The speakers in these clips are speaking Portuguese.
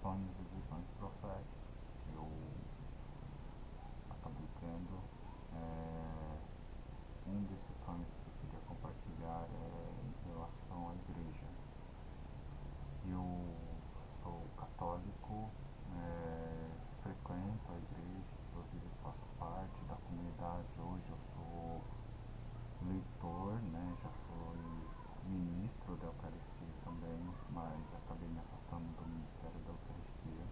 sonhos e visões proféticas que eu acabei tendo. Um desses sonhos que eu queria compartilhar é em relação à igreja. Eu sou católico, frequento a igreja, inclusive faço parte da comunidade. Hoje eu sou leitor, né? Já fui ministro da Eucaristia também, mas acabei me afastando do ministério da Eucaristia.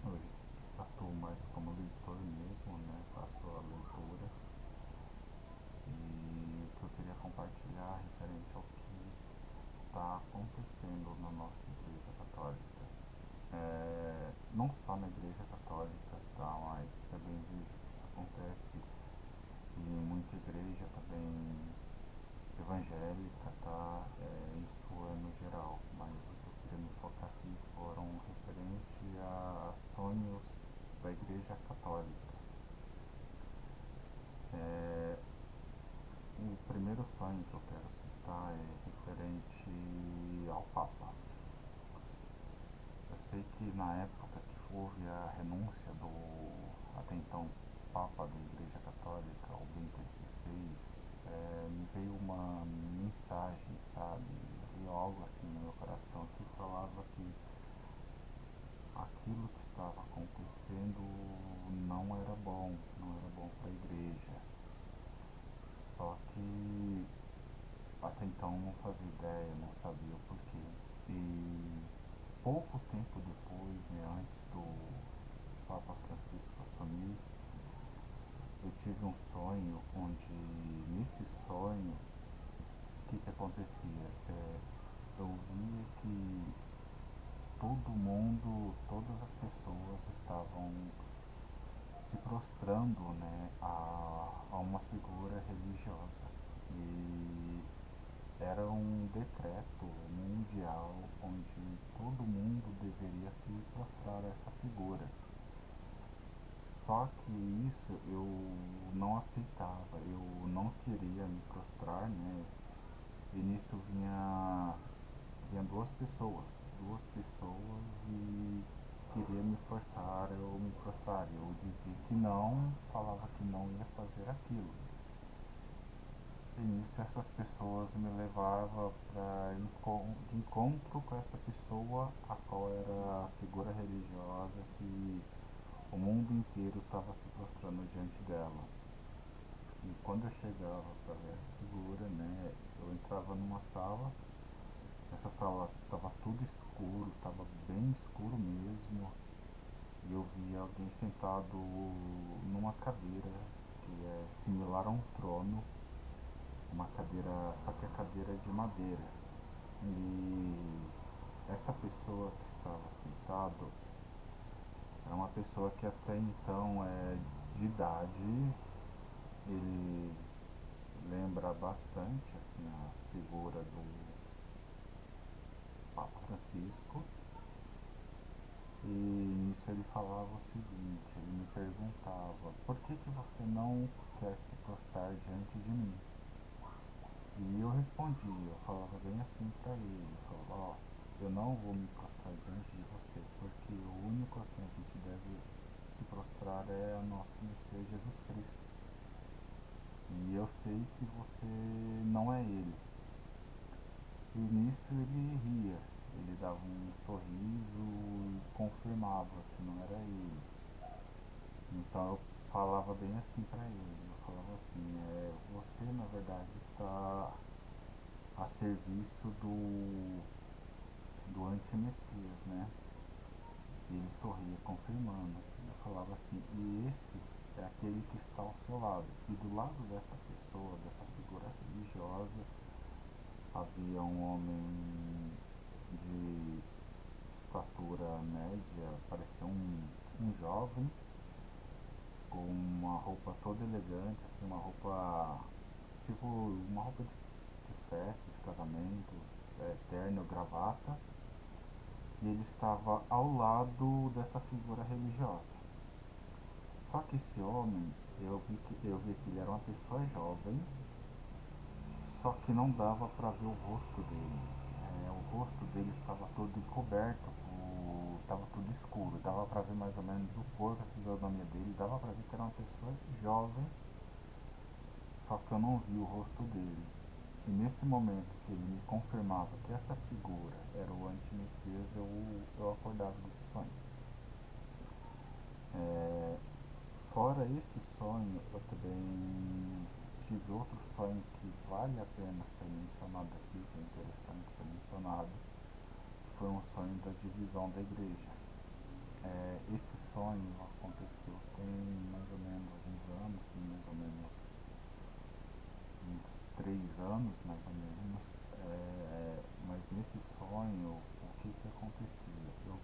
Hoje atuo mais como leitor mesmo, né? Faço a leitura. E o que eu queria compartilhar referente ao que está acontecendo na nossa Igreja Católica. Não só na Igreja Católica, tá? Mas também vejo que isso acontece em muita igreja também evangélica, tá? Isso é no geral, mas o que eu queria me focar aqui foram referente a sonhos da Igreja Católica. O primeiro sonho que eu quero citar é referente ao Papa. Eu sei que na época que houve a renúncia do até então Papa da Igreja Católica, o Bento XVI, me veio uma mensagem, sabe? Veio algo assim no meu coração que falava que aquilo que estava acontecendo não era bom, não era bom para a igreja. Só que até então não fazia ideia, não sabia o porquê. E pouco tempo depois, né, antes do Papa Francisco assumir, eu tive um sonho onde, nesse sonho, o que acontecia? Eu via que todo mundo, todas as pessoas estavam se prostrando, né, a uma figura religiosa. E era um decreto mundial onde todo mundo deveria se prostrar a essa figura. Só que isso eu não aceitava, eu não queria me prostrar, né? E nisso vinha duas pessoas e queria me forçar eu me prostrar. Eu dizia que não, falava que não ia fazer aquilo. E nisso essas pessoas me levavam de encontro com essa pessoa, a qual era a figura religiosa que o mundo inteiro estava se prostrando diante dela. E quando eu chegava para ver essa figura, né, eu entrava numa sala. Essa sala estava tudo escuro, estava bem escuro mesmo. E eu vi alguém sentado numa cadeira que é similar a um trono, uma cadeira, só que a cadeira é de madeira. E essa pessoa que estava sentado era uma pessoa que até então é de idade, ele lembra bastante assim a figura do Papa Francisco. E nisso ele falava o seguinte, ele me perguntava, por que você não quer se prostrar diante de mim? E eu respondia, eu falava bem assim para ele, eu falava, ó, eu não vou me prostrar diante de você, porque o único a quem a gente deve se prostrar é a nosso Messias Jesus Cristo. E eu sei que você não é ele. E nisso ele ria, ele dava um sorriso e confirmava que não era ele. Então eu falava bem assim para ele, eu falava assim, você na verdade está a serviço do anti-messias, né? E ele sorria confirmando. Eu falava assim, e esse é aquele que está ao seu lado. E do lado dessa pessoa, dessa figura religiosa, havia um homem de estatura média, parecia um jovem, com uma roupa toda elegante, assim, uma roupa tipo uma roupa de festa, de casamentos, terno, gravata, e ele estava ao lado dessa figura religiosa. Só que esse homem, eu vi que ele era uma pessoa jovem, só que não dava para ver o rosto dele. rosto dele estava todo encoberto, estava tudo escuro, dava para ver mais ou menos o corpo, a fisionomia dele, dava para ver que era uma pessoa jovem, só que eu não vi o rosto dele. E nesse momento que ele me confirmava que essa figura era o anti-messias, eu acordava desse sonho. É, Fora esse sonho, eu também tive outro sonho que vale a pena ser mencionado aqui, que é interessante ser mencionado, que foi um sonho da divisão da igreja. Esse sonho aconteceu tem mais ou menos alguns anos, tem mais ou menos uns 3 anos, mais ou menos. Mas nesse sonho, o que acontecia? Eu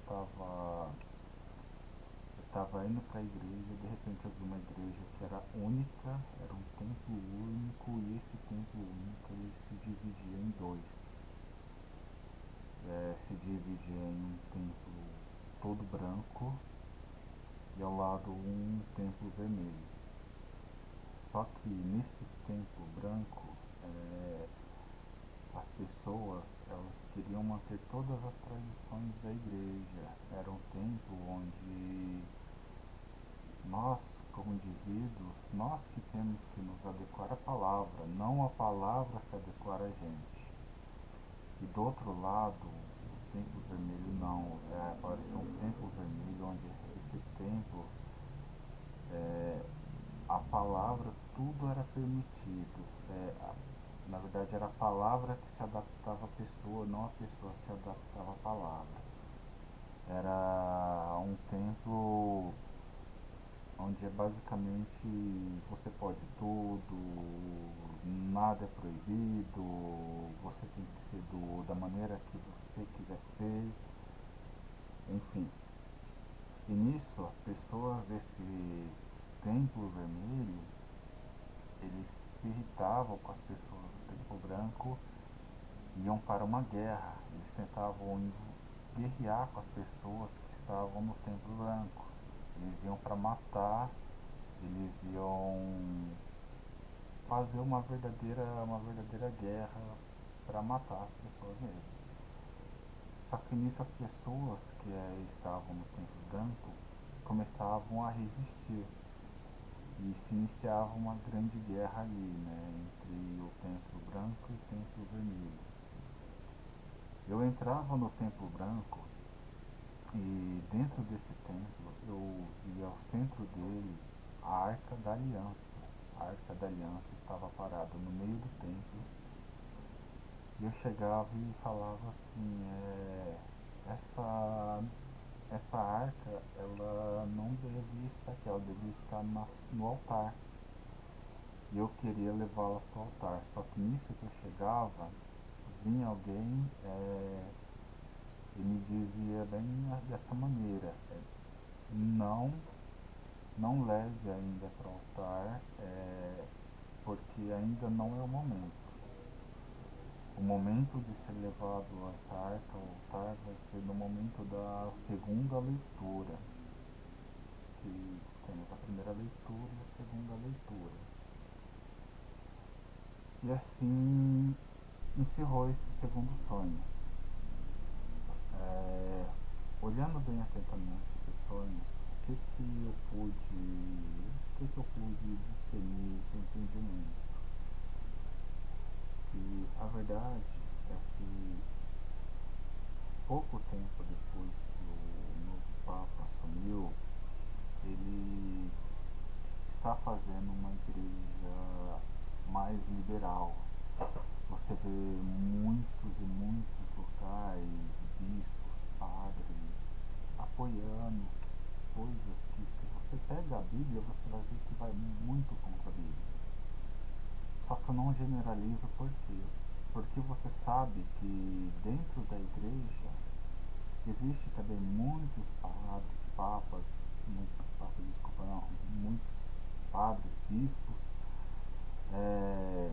estava indo para a igreja, de repente eu vi uma igreja que era única, era um templo único, e esse templo único ele se dividia em dois. Se dividia em um templo todo branco e ao lado um templo vermelho. Só que nesse templo branco, é, as pessoas elas queriam manter todas as tradições da igreja. Era um templo onde nós, como indivíduos, nós que temos que nos adequar à palavra, não a palavra se adequar a gente. E do outro lado, o templo vermelho não, apareceu um templo vermelho onde esse templo, a palavra, tudo era permitido. Na verdade era a palavra que se adaptava à pessoa, não a pessoa se adaptava à palavra. Era um templo onde é basicamente você pode tudo, nada é proibido, você tem que ser da maneira que você quiser ser, enfim. E nisso as pessoas desse templo vermelho, eles se irritavam com as pessoas do templo branco, iam para uma guerra, eles tentavam guerrear com as pessoas que estavam no templo branco. Eles iam para matar, eles iam fazer uma verdadeira guerra para matar as pessoas mesmo. Só que nisso as pessoas que estavam no templo branco começavam a resistir e se iniciava uma grande guerra ali, né, entre o templo branco e o templo vermelho. Eu entrava no templo branco e dentro desse templo eu via ao centro dele a Arca da Aliança. A Arca da Aliança estava parada no meio do templo e eu chegava e falava assim, essa, essa arca ela não devia estar aqui, ela devia estar no altar. E eu queria levá-la para o altar, só que nisso que eu chegava, vinha alguém e me dizia bem dessa maneira, não, não leve ainda para o altar, porque ainda não é o momento. O momento de ser levado essa arca ao altar vai ser no momento da segunda leitura, que temos a primeira leitura e a segunda leitura. E assim encerrou esse segundo sonho. É, Olhando bem atentamente esses sonhos, o que eu pude discernir com entendimento? Que a verdade é que pouco tempo depois que o novo Papa assumiu, ele está fazendo uma igreja mais liberal. Você vê muitos e muitos locais, bispos, padres, apoiando coisas que, se você pega a Bíblia, você vai ver que vai muito contra a Bíblia. Só que eu não generalizo por quê? Porque você sabe que dentro da igreja existe também muitos muitos padres, bispos, é,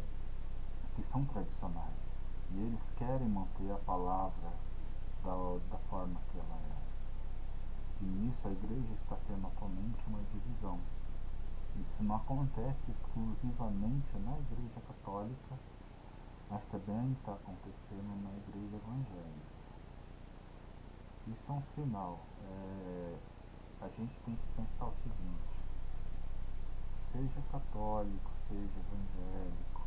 que são tradicionais e eles querem manter a palavra da forma que ela é. E nisso a igreja está tendo atualmente uma divisão. Isso não acontece exclusivamente na igreja católica, mas também está acontecendo na igreja evangélica. Isso é um sinal. A gente tem que pensar o seguinte: seja católico, seja evangélico,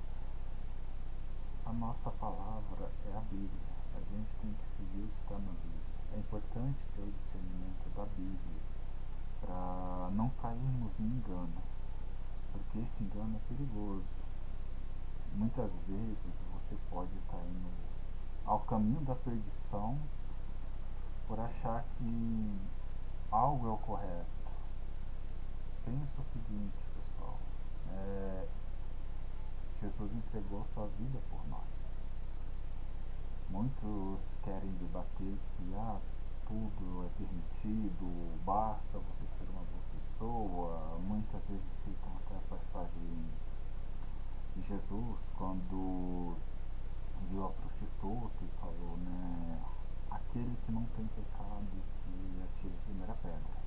a nossa palavra é a Bíblia. A gente tem que seguir o que está na Bíblia. É importante ter o discernimento da Bíblia para não cairmos em engano, porque esse engano é perigoso. Muitas vezes você pode estar indo ao caminho da perdição por achar que algo é o correto. Pensa o seguinte, pessoal: é, Jesus entregou sua vida por nós. Muitos querem debater que tudo é permitido, basta você ser uma boa pessoa. Muitas vezes citam até a passagem de Jesus quando viu a prostituta e falou, né, aquele que não tem pecado que atire a primeira pedra.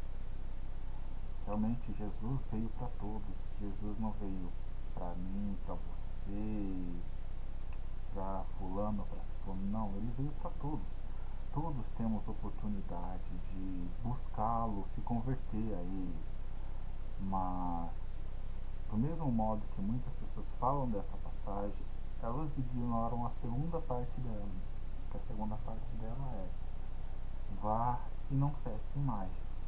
Realmente Jesus veio para todos. Jesus não veio para mim, para você, para fulano, para ciclano. Não, ele veio para todos. Todos temos oportunidade de buscá-lo, se converter a ele. Mas, do mesmo modo que muitas pessoas falam dessa passagem, elas ignoram a segunda parte dela. A segunda parte dela é: vá e não peque mais.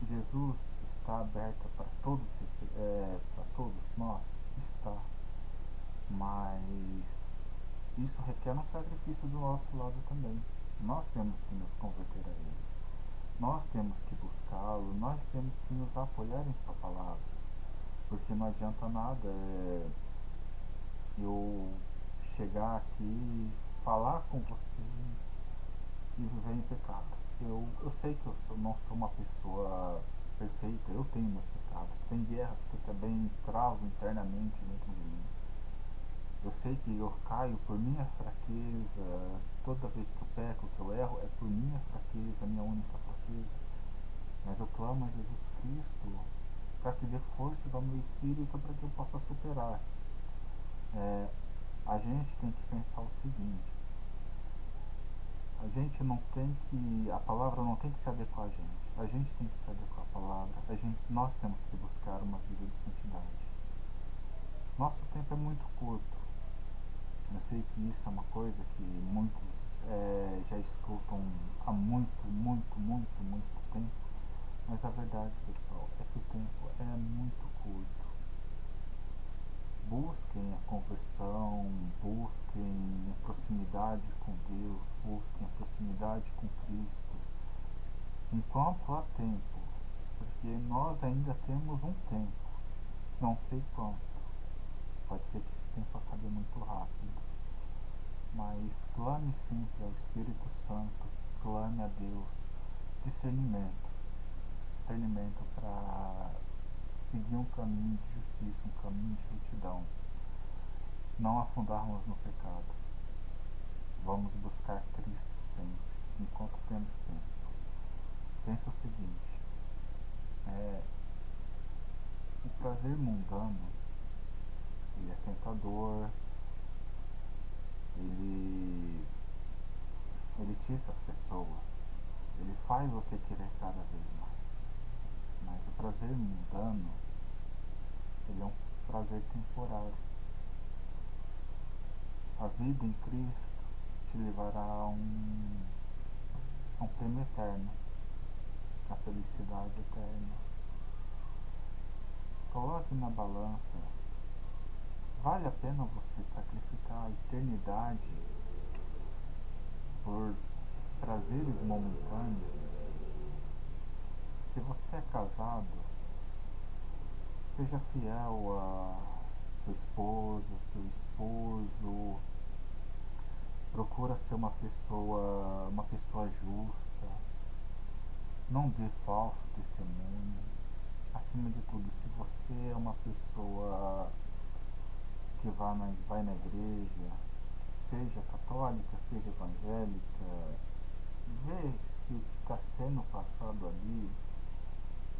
Jesus está aberto para todos nós? Está. Mas isso requer um sacrifício do nosso lado também. Nós temos que nos converter a Ele. Nós temos que buscá-lo, nós temos que nos apoiar em sua palavra. Porque não adianta nada eu chegar aqui, falar com vocês e viver em pecado. Eu sei que não sou uma pessoa perfeita, eu tenho meus pecados. Tem guerras que eu também travo internamente dentro de mim. Eu sei que eu caio por minha fraqueza. Toda vez que eu peco, que eu erro, é por minha fraqueza, minha única fraqueza. Mas eu clamo a Jesus Cristo para que dê forças ao meu espírito para que eu possa superar. A gente tem que pensar o seguinte: a gente não tem que, a palavra não tem que se adequar a gente tem que se adequar à palavra, nós temos que buscar uma vida de santidade. Nosso tempo é muito curto. Eu sei que isso é uma coisa que muitos já escutam há muito tempo, mas a verdade, pessoal, é que o tempo é muito curto. Busquem a conversão, busquem a proximidade com Deus, busquem a proximidade com Cristo, enquanto há tempo, porque nós ainda temos um tempo, não sei quanto, pode ser que esse tempo acabe muito rápido, mas clame sempre ao Espírito Santo, clame a Deus discernimento para seguir um caminho de justiça, um caminho de retidão, não afundarmos no pecado. Vamos buscar Cristo sempre, enquanto temos tempo. Pensa o seguinte: o prazer mundano, ele é tentador, ele tiça as pessoas, ele faz você querer cada vez mais. Mas o prazer mundano, ele é um prazer temporário. A vida em Cristo te levará a um prêmio eterno, a felicidade eterna. Coloque na balança: vale a pena você sacrificar a eternidade por prazeres momentâneos? Se você é casado, seja fiel a sua esposa, seu esposo. Procura ser uma pessoa justa. Não dê falso testemunho. Acima de tudo, se você é uma pessoa que vai na igreja, seja católica, seja evangélica, vê se o que está sendo passado ali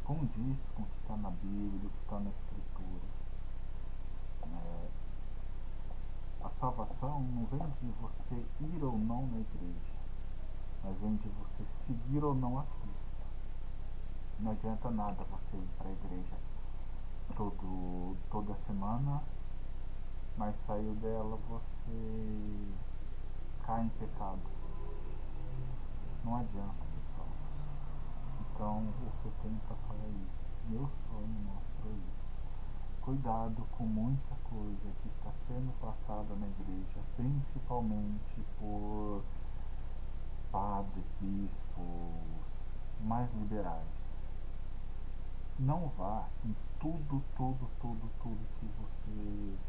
condiz com o que está na Bíblia, o que está na Escritura. A salvação não vem de você ir ou não na igreja, mas vem de você seguir ou não a Cristo. Não adianta nada você ir para a igreja toda semana, mas saiu dela você cai em pecado. Não adianta, pessoal. Então, o que eu tenho para falar é isso. Meu sonho mostra isso. Cuidado com muita coisa que está sendo passada na igreja, principalmente por padres, bispos mais liberais. Não vá em tudo que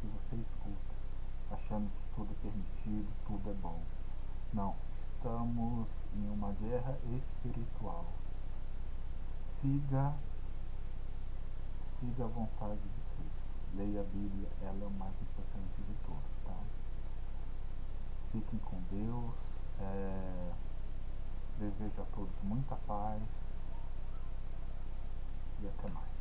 você escuta, achando que tudo é permitido, tudo é bom. Não, estamos em uma guerra espiritual. Siga a vontade de Cristo. Leia a Bíblia, ela é o mais importante de tudo, tá? Fiquem com Deus. Desejo a todos muita paz e até mais.